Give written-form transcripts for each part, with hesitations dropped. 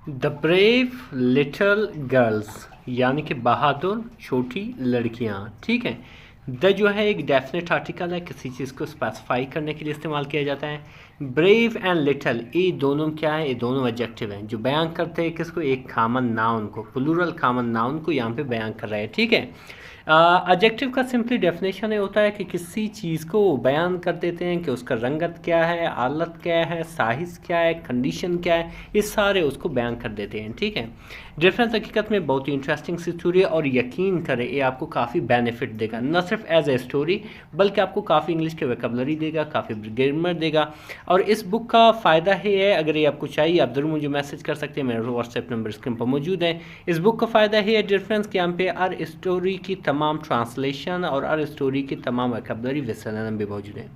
The brave little girls यानी कि बहादुर छोटी लड़कियां। ठीक है, द जो है एक डेफिनेट आर्टिकल है, किसी चीज़ को स्पेसिफाई करने के लिए इस्तेमाल किया जाता है। ब्रेव एंड लिटल ये दोनों क्या है, ये दोनों एडजेक्टिव हैं जो बयान करते हैं किसको, एक कॉमन नाउन को, प्लूरल कॉमन नाउन को यहाँ पे बयान कर रहा है। ठीक है, एडजेक्टिव का सिंपली डेफिनेशन ये होता है कि किसी चीज़ को बयान कर देते हैं कि उसका रंगत क्या है, हालत क्या है, साइज क्या है, कंडीशन क्या है, ये सारे उसको बयान कर देते हैं। ठीक है, डिफरेंस हकीकत में बहुत ही इंटरेस्टिंग सी स्टोरी है और यकीन करें ये आपको काफ़ी बेनिफिट देगा, न सिर्फ एज ए स्टोरी बल्कि आपको काफ़ी इंग्लिश के वोकैबुलरी देगा, काफ़ी ग्रामर देगा। और इस बुक का फ़ायदा ये है, अगर ये आपको चाहिए आप ज़रूर मुझे मैसेज कर सकते हैं, मेरा व्हाट्सएप नंबर स्क्रीन पर मौजूद है। इस बुक का फ़ायदा ये है डिफरेंस कि यहाँ पे हर स्टोरी की तमाम ट्रांसलेशन और हर स्टोरी की तमाम वोकैबुलरी विसलन भी मौजूद है।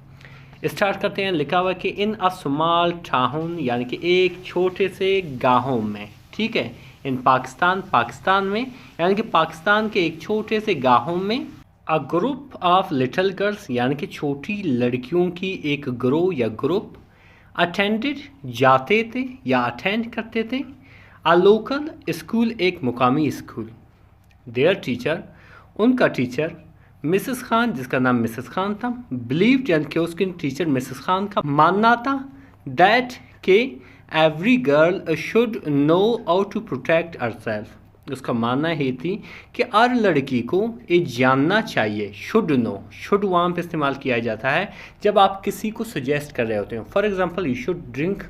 स्टार्ट करते हैं। लिखा हुआ कि इन अ स्मॉल टाउन यानी कि एक छोटे से गाँव में। ठीक है, इन पाकिस्तान, पाकिस्तान में यानी कि पाकिस्तान के एक छोटे से गाँव में a group of little girls यानी कि छोटी लड़कियों की एक ग्रोह या ग्रुप अटेंडेड जाते थे या अटेंड करते थे अ लोकल स्कूल एक मुकामी स्कूल। देयर टीचर उनका टीचर मिसेस खान, जिसका नाम मिसेस खान था, बिलीव यानी कि उसकी टीचर मिसेस खान का मानना था दैट के every girl should know how to protect herself. उसका मानना ये थी कि हर लड़की को ये जानना चाहिए। शुड नो, शुड वहाँ पे इस्तेमाल किया जाता है जब आप किसी को सजेस्ट कर रहे होते हैं। For example you should drink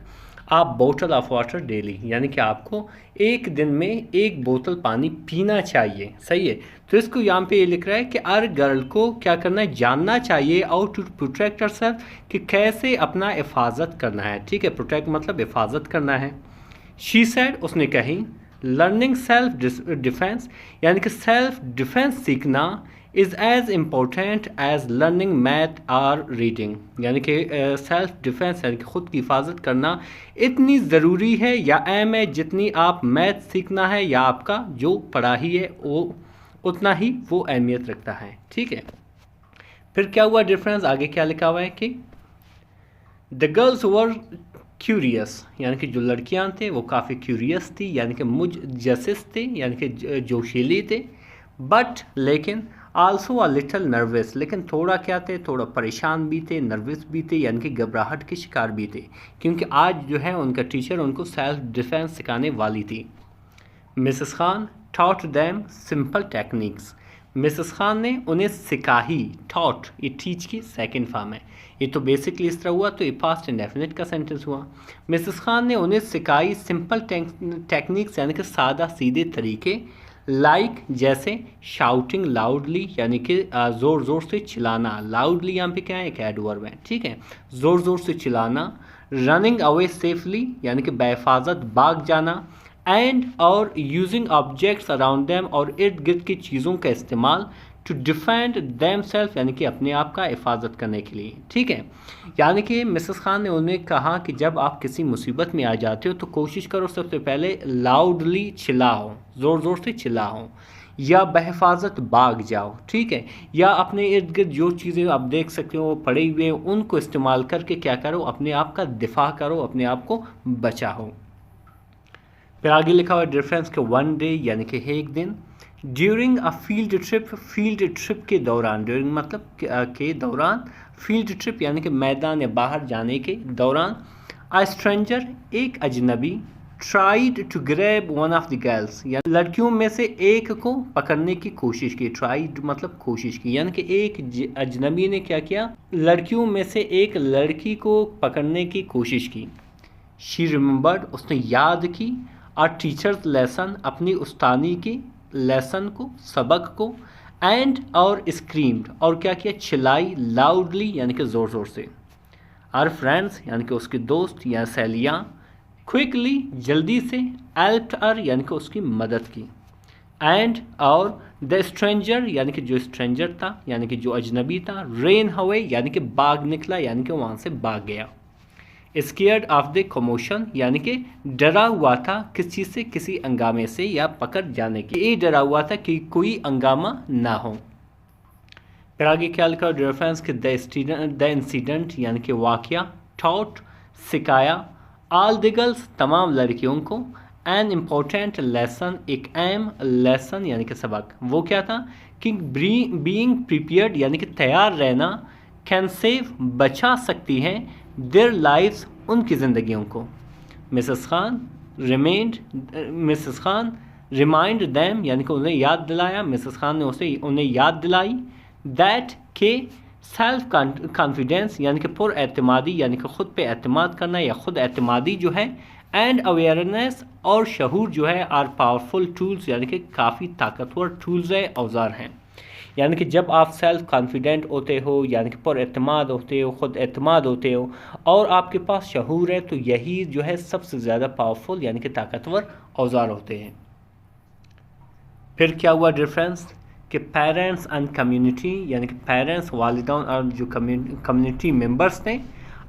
आप बोतल ऑफ वाटर डेली, यानी कि आपको एक दिन में एक बोतल पानी पीना चाहिए। सही है, तो इसको यहाँ पे ये लिख रहा है कि हर गर्ल को क्या करना है, जानना चाहिए हाउ टू प्रोटेक्ट हरसेल्फ, कि कैसे अपना हिफाजत करना है। ठीक है, प्रोटेक्ट मतलब हिफाजत करना है। शी सेड, उसने कही, लर्निंग सेल्फ डिफेंस यानी कि सेल्फ डिफेंस सीखना is as important as learning math और रीडिंग, यानी कि सेल्फ डिफेंस यानी कि ख़ुद की हिफाजत करना इतनी ज़रूरी है या अहम है जितनी आप मैथ सीखना है या आपका जो पढ़ाई है वो उतना ही वो अहमियत रखता है। ठीक है, फिर क्या हुआ डिफरेंस, आगे क्या लिखा हुआ है कि द गर्ल्स वर क्यूरियस यानी कि जो लड़कियां थे वो काफ़ी क्यूरियस थी, यानी कि मुजस्सिस थे, यानी कि जोशीली थे, बट लेकिन आल्सो अ लिटल नर्वस, लेकिन थोड़ा क्या थे, थोड़ा परेशान भी थे, नर्वस भी थे, यानी कि घबराहट के शिकार भी थे, क्योंकि आज जो है उनका टीचर उनको सेल्फ डिफेंस सिखाने वाली थी। Mrs Khan taught them simple techniques, Mrs Khan ने उन्हें सिखाई। टॉट ये टीच की सेकंड फॉर्म है, ये तो बेसिकली इस तरह हुआ तो ये पास्ट इंडेफिनिट का सेंटेंस हुआ। मिसेस खान ने उन्हें सिखाई सिंपल टेक्निक्स यानी कि सादा सीधे तरीके, लाइक जैसे शाउटिंग लाउडली यानी कि ज़ोर ज़ोर से चिल्लाना। लाउडली यहाँ पे क्या है, एक एडवर्ब है। ठीक है, ज़ोर ज़ोर से चिल्लाना। रनिंग अवे सेफली यानी कि बेहिफाजत भाग जाना। एंड और यूजिंग ऑब्जेक्ट्स अराउंड देम और इर्द गिर्द की चीज़ों का इस्तेमाल टू डिफेंड देम सेल्फ यानी कि अपने आप का हिफाजत करने के लिए। ठीक है, यानी कि मिसेस खान ने उन्हें कहा कि जब आप किसी मुसीबत में आ जाते हो तो कोशिश करो सबसे पहले लाउडली चिल्लाओ, ज़ोर ज़ोर से चिल्लाओ, या बहिफाजत भाग जाओ। ठीक है, या अपने इर्द गिर्द जो चीज़ें आप देख सकते हो पड़े हुए उनको इस्तेमाल करके क्या करो, अपने आप का दिफा करो, अपने आप को बचाओ। फिर आगे लिखा हुआ डिफरेंस के वन डे यानी कि एक दिन, during a field trip, field trip के दौरान, ड्यूरिंग मतलब के दौरान, फील्ड ट्रिप यानी कि मैदान या बाहर जाने के दौरान, अ स्ट्रेंजर एक अजनबी, tried to grab one of the girls यानी लड़कियों में से एक को पकड़ने की कोशिश की। ट्राइड मतलब कोशिश की, यानी कि एक अजनबी ने क्या किया, लड़कियों में से एक लड़की को पकड़ने की कोशिश की। शी रिमेंबर्ड, उसने याद की, और टीचर्स लेसन, अपनी उस्तानी की लेसन को, सबक को, एंड और स्क्रीम्ड, और क्या किया, चिल्लाई, लाउडली यानी कि ज़ोर ज़ोर से। आर फ्रेंड्स यानी कि उसके दोस्त या सहेलियाँ, क्विकली जल्दी से, हेल्प्ड हर यानी कि उसकी मदद की, एंड और द स्ट्रेंजर यानी कि जो स्ट्रेंजर था यानी कि जो अजनबी था, रेन हवे यानी कि भाग निकला यानी कि वहाँ से भाग गया। स्केयर्ड ऑफ द कमोशन यानी कि डरा हुआ था किस चीज़ से, किसी हंगामे से या पकड़ जाने की, ये डरा हुआ था कि कोई हंगामा ना हो। फिर आगे क्या लिखा रेफरेंस के द इंसिडेंट यानी कि वाकया, टॉट सिखाया, ऑल द गर्ल्स तमाम लड़कियों को, एन इम्पोर्टेंट लेसन, एक अहम लेसन यानी कि सबक। वो क्या था कि बीइंग प्रिपेयर्ड यानी कि तैयार रहना, कैन सेव बचा सकती है देयर लाइव्स उनकी ज़िंदगियों को। मिसेस खान रिमाइंड दैम यानी कि उन्हें याद दिलाया, मिसेस खान ने उन्हें याद दिलाई दैट के सेल्फ कॉन्फिडेंस यानी कि पुर एतमादी यानी कि ख़ुद पे एतमाद करना या ख़ुद एतमादी जो है, एंड अवेयरनेस और शहूर जो है, आर पावरफुल टूल्स यानी कि काफ़ी ताकतवर टूल्स है, औजार हैं। यानी कि जब आप सेल्फ कॉन्फिडेंट होते हो यानी कि पुर एतमाद होते हो, ख़ुद एतमाद होते हो और आपके पास शहूर है, तो यही जो है सबसे ज़्यादा पावरफुल यानी कि ताकतवर औजार होते हैं। फिर क्या हुआ डिफरेंस कि पेरेंट्स एंड कम्युनिटी यानी कि पेरेंट्स वालिदैन और जो कम्युनिटी मेंबर्स थे,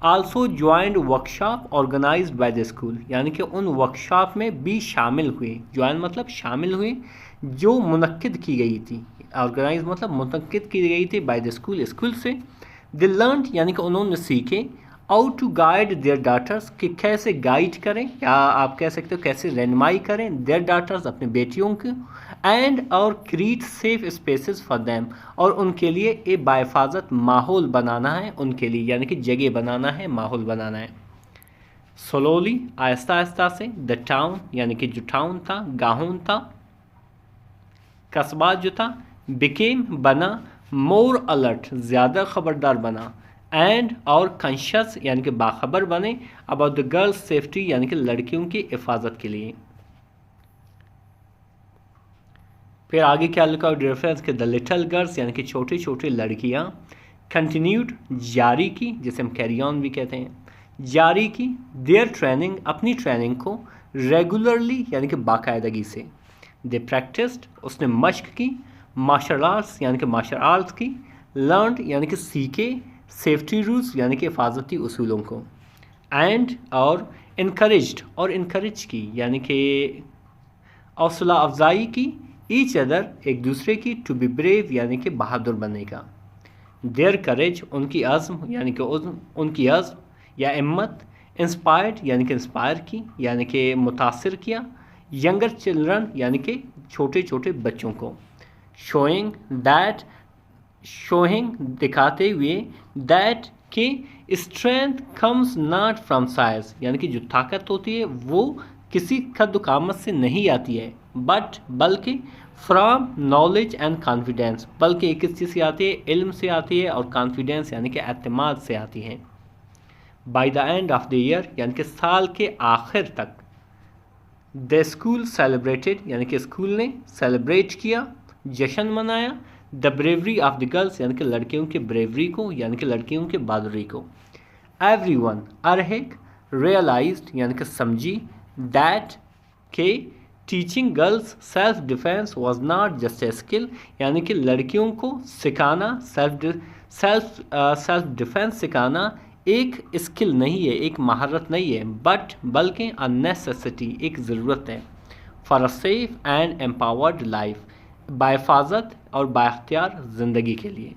also joined workshop organised by the school यानी कि उन वर्कशॉप में भी शामिल हुए। ज्वाइन मतलब शामिल हुए, जो मुनक्किद की गई थी। ऑर्गेनाइज मतलब मुनक्किद की गई थी बाय द स्कूल, स्कूल से। दे लर्न यानी कि उन्होंने सीखे, how to guide their daughters कि कैसे गाइड करें, या आप कह सकते हो कैसे रहनुमाई करें देयर डाटर्स अपने बेटियों की, एंड और create safe spaces for them और उनके लिए एक बाहिफाजत माहौल बनाना है उनके लिए, यानी कि जगह बनाना है, माहौल बनाना है। स्लोली आहिस्ता आहिस्ता से, द टाउन यानी कि जो टाउन था, गाँव था, कस्बा जो था, बिकेम बना, मोर अलर्ट ज़्यादा ख़बरदार बना, एंड और कॉन्शियस यानी कि बाखबर बने अबाउट द गर्ल्स सेफ्टी यानी कि लड़कियों की हिफाजत के लिए। फिर आगे क्या लिखा डिफरेंस के द लिटल गर्ल्स यानी कि छोटी छोटी लड़कियां, कंटिन्यूड जारी की, जिसे हम कैरी ऑन भी कहते हैं, जारी की देयर ट्रेनिंग अपनी ट्रेनिंग को, रेगुलरली यानी कि बाकायदगी से, दे प्रैक्टिस्ड उसने मश्क की, मार्शल आर्ट्स यानी कि मार्शल आर्ट्स की, लर्न यानी कि सीखे, सेफ्टी रूल्स यानी कि हिफाजती उसूलों को, एंड और इनकरेज्ड और इनकरेज की यानी कि हौसला अफजाई की, ईच अदर एक दूसरे की, टू बी ब्रेव यानी कि बहादुर बनने का, देयर करेज उनकी अज़्म यानी कि उनकी अज़्म या हिम्मत, इंस्पायर्ड यानी कि इंस्पायर की यानी कि मुतासिर किया, यंगर चिल्ड्रन यानी कि छोटे छोटे बच्चों को, शोइंग दिखाते हुए, दैट के strength comes not from size यानी कि जो ताकत होती है वो किसी कद्दुकामत से नहीं आती है, बल्कि फ्रॉम नॉलेज एंड कॉन्फिडेंस, बल्कि एक किस चीज़ से आती है, इल्म से आती है, और कॉन्फिडेंस यानी कि एतमाद से आती है। By the end of the year यानी कि साल के आखिर तक, द स्कूल सेलिब्रेटेड यानी कि स्कूल ने सेलिब्रेट किया, जश्न मनाया, the bravery of the girls यानी कि लड़कियों की ब्रेवरी को यानी कि लड़कियों की बहादुरी को। एवरीवन हर एक, रियलाइज्ड यानी कि समझी, दैट के teaching girls self defence was not just a skill यानी कि लड़कियों को सिखाना, सेल्फ डिफेंस सिखाना एक स्किल नहीं है, एक महारत नहीं है, बल्कि अ नेसेसिटी एक ज़रूरत है, for a safe and empowered life बाहिफाजत और बाख्तियार ज़िंदगी के लिए।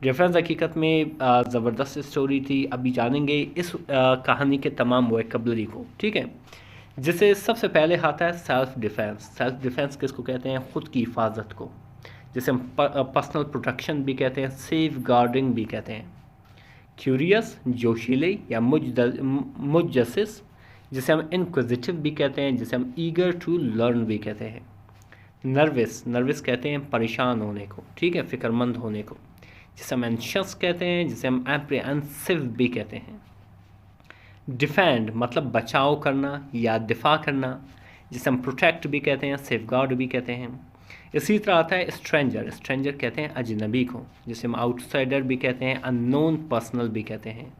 रेफरेंस हकीकत में ज़बरदस्त स्टोरी थी। अभी जानेंगे इस कहानी के तमाम वोकैबुलरी को, ठीक है, जिसे सबसे पहले आता है सेल्फ डिफेंस। सेल्फ डिफेंस किसको कहते हैं? ख़ुद की हिफाजत को, जिसे हम पर्सनल प्रोटेक्शन भी कहते हैं, सेफ गार्डिंग भी कहते हैं। क्यूरियस जोशीले या मुजस्सिस, जिसे हम इनक्विजिटिव भी कहते हैं, जिसे हम ईगर टू लर्न भी कहते हैं। नर्वस कहते हैं परेशान होने को, ठीक है, फ़िक्रमंद होने को, जिसे हम एंशियस कहते हैं, जिसे हम एप्रीहेंसिव भी कहते हैं। डिफेंड मतलब बचाव करना या दिफा करना, जिसे हम प्रोटेक्ट भी कहते हैं, सेफ गार्ड भी कहते हैं। इसी तरह आता है स्ट्रेंजर कहते हैं अजनबी को, जिसे हम आउटसाइडर भी कहते हैं, अननोन पर्सन भी कहते हैं।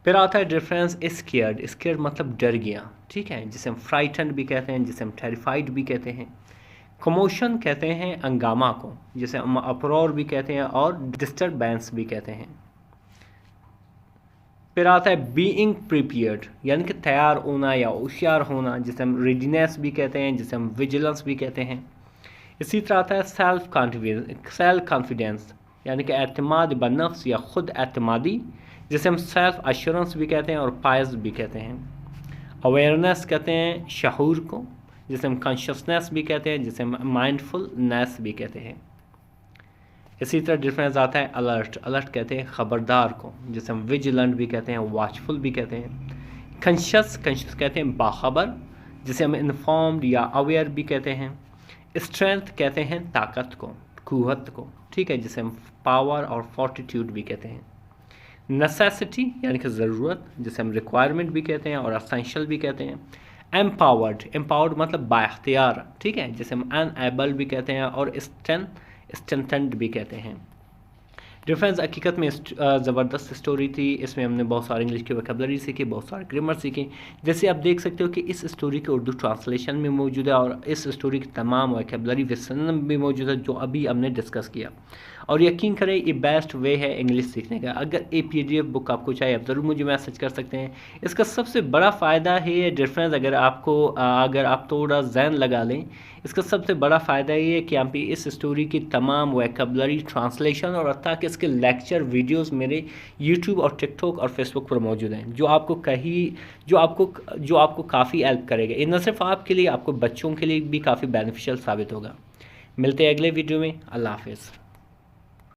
फिर आता है डिफरेंस स्केयर्ड मतलब डर गया, ठीक है, जिसे हम फ्राइटन्ड भी कहते हैं, जिसे हम टेरिफाइड भी कहते हैं। कमोशन कहते हैं हंगामा को, जिसे हम अपरोर भी कहते हैं और डिस्टर्बेंस भी कहते हैं। फिर आता है बीइंग प्रिपेयर्ड यानी कि तैयार होना या होशियार होना, जिसे हम रेडीनेस भी कहते हैं, जिसे हम विजिलेंस भी कहते हैं। इसी तरह आता है सेल्फ कॉन्फिडेंस यानी कि एतमाद बनफ्स या ख़ुद एतमादी, जिसे हम सेल्फ अश्योरेंस भी कहते हैं और पायस भी कहते हैं। अवेयरनेस कहते हैं शऊर को, जिसे हम कॉन्शियसनेस भी कहते हैं, जिसे हम माइंडफुलनेस भी कहते हैं। इसी तरह डिफरेंस आता है अलर्ट, अलर्ट कहते हैं खबरदार को, जिसे हम विजिलेंट भी कहते हैं, वॉचफुल भी कहते हैं। कॉन्शियस, कॉन्शियस कहते हैं बाखबर, जिसे हम इन्फॉर्म्ड या अवेयर भी कहते हैं। स्ट्रेंथ कहते हैं ताकत को, कुव्वत को, ठीक है, जिसे हम पावर और फोर्टिट्यूड भी कहते हैं। नेसेसिटी यानी कि ज़रूरत, जिसे हम रिक्वायरमेंट भी कहते हैं और असेंशियल भी कहते हैं। एम्पावर्ड, एम्पावर्ड मतलब बाख्तियार, ठीक है, जिसे हम अनएबल भी कहते हैं और स्ट्रेंथेंड भी कहते हैं। डिफरेंस हकीकत में ज़बरदस्त स्टोरी थी। इसमें हमने बहुत सारे इंग्लिश की वोकैबुलरी सीखी, बहुत सारे ग्रामर सीखे। जैसे आप देख सकते हो कि इस स्टोरी के उर्दू ट्रांसलेशन में मौजूद है और इस स्टोरी की तमाम वोकैबुलरी विसन भी मौजूद है जो अभी हमने डिस्कस किया। और यकीन करें ये बेस्ट वे है इंग्लिश सीखने का। अगर ये PDF बुक आपको चाहिए आप ज़रूर मुझे मैसेज कर सकते हैं। इसका सबसे बड़ा फ़ायदा है ये डिफरेंस, अगर आप थोड़ा जहन लगा लें, इसका सबसे बड़ा फ़ायदा ये है कि यहाँ पे इस स्टोरी की तमाम वोकैबुलरी ट्रांसलेशन और हत्ता कि इसके लेक्चर वीडियोस मेरे यूट्यूब और टिकटॉक और फेसबुक पर मौजूद हैं, जो आपको काफ़ी हेल्प करेगा। ये न सिर्फ आपके लिए, आपको बच्चों के लिए भी काफ़ी बेनिफिशियल साबित होगा। मिलते हैं अगले वीडियो में। अल्लाह हाफिज़।